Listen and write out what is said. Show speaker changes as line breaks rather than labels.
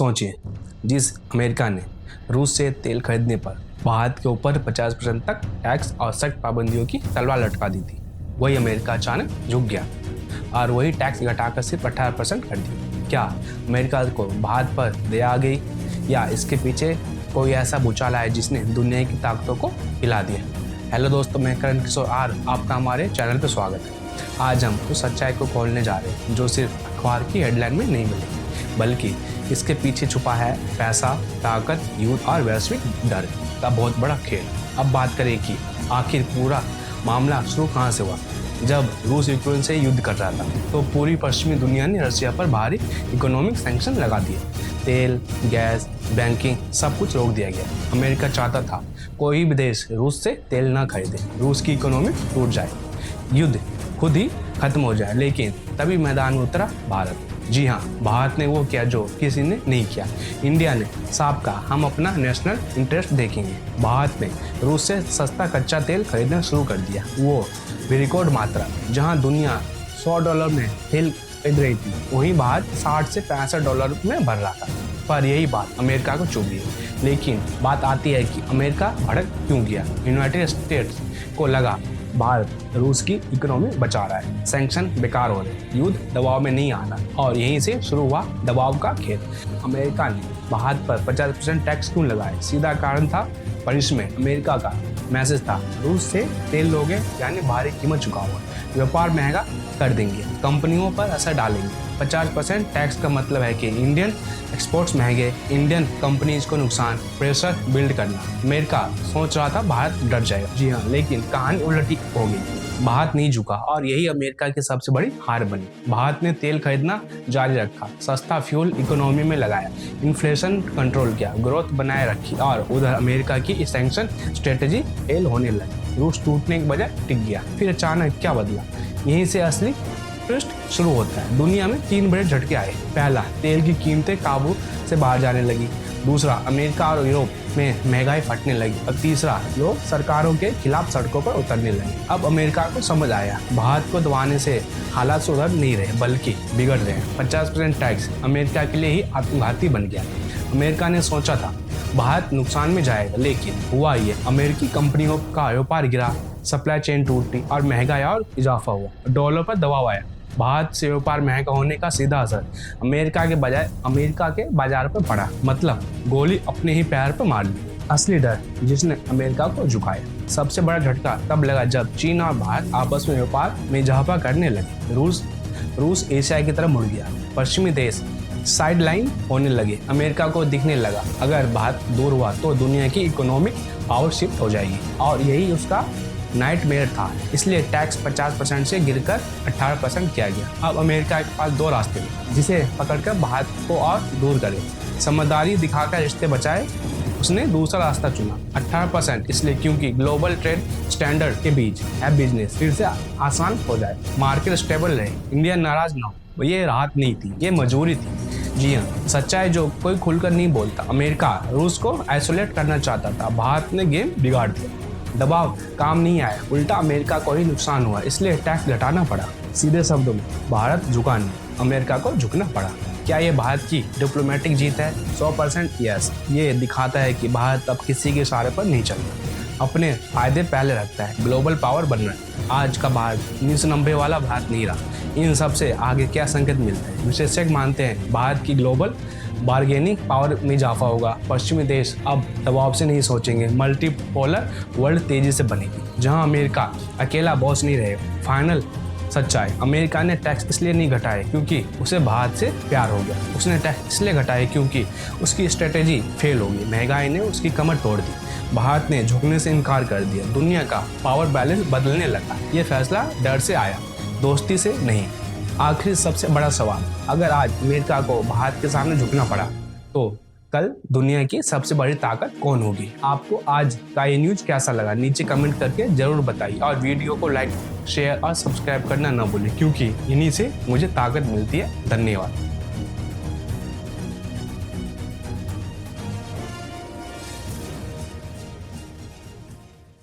सोचिए, जिस अमेरिका ने रूस से तेल खरीदने पर भारत के ऊपर 50% तक टैक्स और सख्त पाबंदियों की तलवार लटका दी थी, वही अमेरिका अचानक झुक गया और वही टैक्स घटाकर सिर्फ 18% कर दिया। क्या अमेरिका को भारत पर दया आ गई या इसके पीछे कोई ऐसा भूचाल है जिसने दुनिया की ताकतों को हिला दिया? हेलो दोस्तों, मैं करण किशोर आपका हमारे चैनल पर स्वागत है। आज हम उस सच्चाई को खोलने जा रहे हैं जो सिर्फ अखबार की हेडलाइन में नहीं मिलेगी, बल्कि इसके पीछे छुपा है पैसा, ताकत, युद्ध और वैश्विक डर का बहुत बड़ा खेल। अब बात करें कि आखिर पूरा मामला शुरू कहाँ से हुआ। जब रूस यूक्रेन से युद्ध कर रहा था तो पूरी पश्चिमी दुनिया ने रशिया पर भारी इकोनॉमिक सैंक्शन लगा दिए। तेल, गैस, बैंकिंग सब कुछ रोक दिया गया। अमेरिका चाहता था कोई भी देश रूस से तेल ना खरीदे, रूस की इकोनॉमी टूट जाए, युद्ध खुद ही खत्म हो जाए। लेकिन तभी मैदान में उतरा भारत। जी हाँ, भारत ने वो किया जो किसी ने नहीं किया। इंडिया ने साफ कहा, हम अपना नेशनल इंटरेस्ट देखेंगे। भारत ने रूस से सस्ता कच्चा तेल खरीदना शुरू कर दिया, वो भी रिकॉर्ड मात्रा। जहां दुनिया $100 में तेल खरीद रही थी, वहीं भारत 60 से $65 में भर रहा था। पर यही बात अमेरिका को चुभ गई। लेकिन बात आती है कि अमेरिका भड़क क्यों गया। यूनाइटेड स्टेट्स को लगा भारत रूस की इकोनॉमी बचा रहा है, सैंक्शन बेकार हो रहे, युद्ध दबाव में नहीं आना, और यहीं से शुरू हुआ दबाव का खेल। अमेरिका ने भारत पर 50% टैक्स क्यों लगाए? सीधा कारण था पनिशमेंट। अमेरिका का मैसेज था, रूस से तेल लोगे यानी भारी कीमत चुकाओगे, व्यापार महंगा कर देंगे, कंपनियों पर असर डालेंगे। 50% टैक्स का मतलब है कि इंडियन एक्सपोर्ट्स महंगे, इंडियन कंपनीज को नुकसान, प्रेशर बिल्ड करना। अमेरिका सोच रहा था भारत डर जाएगा। जी हाँ, लेकिन कहानी उल्टी हो गई। भारत नहीं झुका और यही अमेरिका की सबसे बड़ी हार बनी। भारत ने तेल खरीदना जारी रखा, सस्ता फ्यूल इकोनॉमी में लगाया, इन्फ्लेशन कंट्रोल किया, ग्रोथ बनाए रखी, और उधर अमेरिका की सैंक्शन स्ट्रेटेजी फेल होने लगी। रूस टूटने के बजाय टिक गया। फिर अचानक क्या बदला? यहीं से असली ट्विस्ट शुरू होता है। दुनिया में 3 बड़े झटके आए। पहला, तेल की कीमतें काबू से बाहर जाने लगी। दूसरा, अमेरिका और यूरोप में महंगाई फटने लगी। और तीसरा, लोग सरकारों के खिलाफ सड़कों पर उतरने लगे। अब अमेरिका को समझ आया, भारत को दबाने से हालात सुधर नहीं रहे बल्कि बिगड़ रहे हैं। 50% टैक्स अमेरिका के लिए ही आत्मघाती बन गया। अमेरिका ने सोचा था भारत नुकसान में जाएगा, लेकिन हुआ ये, अमेरिकी कंपनियों का व्यापार गिरा, सप्लाई चेन टूटी और महंगाई और इजाफा हुआ। डॉलर पर दबाव आया। भारत से व्यापार महंगा होने का सीधा असर अमेरिका के बजाय अमेरिका के बाजार पर पड़ा। मतलब गोली अपने ही पैर पर मार ली। असली डर जिसने अमेरिका को झुकाया। सबसे बड़ा झटका तब लगा जब चीन और भारत आपस में व्यापार में इजाफा करने लगे। रूस एशिया की तरफ मुड़ गया। पश्चिमी देश साइडलाइन होने लगे। अमेरिका को दिखने लगा अगर भारत दूर हुआ तो दुनिया की इकोनॉमिक पावर शिफ्ट हो जाएगी, और यही उसका नाइटमेयर था। इसलिए टैक्स 50% से गिरकर 18% किया गया। अब अमेरिका के पास 2 रास्ते हैं, जिसे पकड़कर भारत को और दूर करे। समझदारी दिखाकर रिश्ते बचाए, उसने दूसरा रास्ता चुना। 18% इसलिए क्योंकि ग्लोबल ट्रेड स्टैंडर्ड के बीच है बिजनेस फिर से आसान हो जाए, मार्केट स्टेबल रहे, इंडिया नाराज ना हो। ये राहत नहीं थी, ये मजबूरी थी। जी हाँ, सच्चाई जो कोई खुलकर नहीं बोलता। अमेरिका रूस को आइसोलेट करना चाहता था, भारत ने गेम बिगाड़ दिया। दबाव काम नहीं आया, उल्टा अमेरिका को ही नुकसान हुआ, इसलिए टैक्स घटाना पड़ा। सीधे शब्दों में, भारत झुका नहीं, अमेरिका को झुकना पड़ा। क्या ये भारत की डिप्लोमेटिक जीत है? 100% यस। ये दिखाता है कि भारत अब किसी के इशारे पर नहीं चलता, अपने फायदे पहले रखता है, ग्लोबल पावर बन रहा है। आज का भारत 1990 वाला भारत नहीं रहा। इन सब से आगे क्या संकेत मिलता है? विशेषज्ञ मानते हैं भारत की ग्लोबल बार्गेनिंग पावर में इजाफा होगा। पश्चिमी देश अब दबाव से नहीं सोचेंगे, मल्टीपोलर वर्ल्ड तेजी से बनेगी जहां अमेरिका अकेला बॉस नहीं रहेगा। फाइनल सच्चाई, अमेरिका ने टैक्स इसलिए नहीं घटाए क्योंकि उसे भारत से प्यार हो गया, उसने टैक्स इसलिए घटाए क्योंकि उसकी स्ट्रेटेजी फेल हो गई। महंगाई ने उसकी कमर तोड़ दी, भारत ने झुकने से इनकार कर दिया, दुनिया का पावर बैलेंस बदलने लगा। ये फैसला डर से आया, दोस्ती से नहीं। आखिर सबसे बड़ा सवाल, अगर आज अमेरिका को भारत के सामने झुकना पड़ा तो कल दुनिया की सबसे बड़ी ताकत कौन होगी? आपको आज का ये न्यूज़ कैसा लगा? नीचे कमेंट करके जरूर बताइए, और वीडियो को लाइक, शेयर और सब्सक्राइब करना ना भूलें, क्योंकि इन्हीं से मुझे ताकत मिलती है। धन्यवाद।